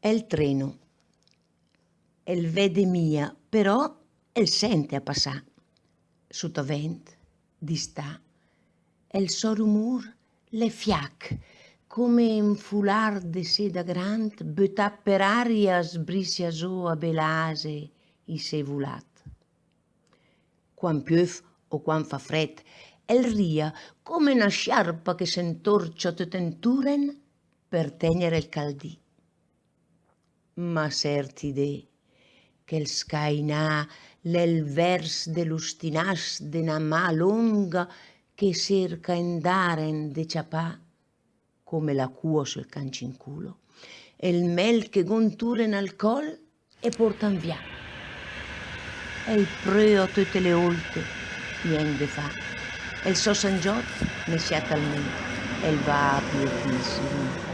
El treno. El vede mia, però el sente a passà. Sottovent, distà. El so rumor le fiac, come un foulard de seda grand butà per aria sbrissiasò a belase i se volat. Quan pieuf o quan fa fred, el ria come una sciarpa che s'entorcia tutt'enturen per tegnere il caldì. Ma cert'idee che il scainà l'el vers dello stinàs de na mà longa che cerca indaren de ciapà come la cua sul cancinculo e il mel che gonturen al col e portan via. E il preo tutte le olte nien de fa. E il so San Giot ne sia talmente e il va a pietissimo.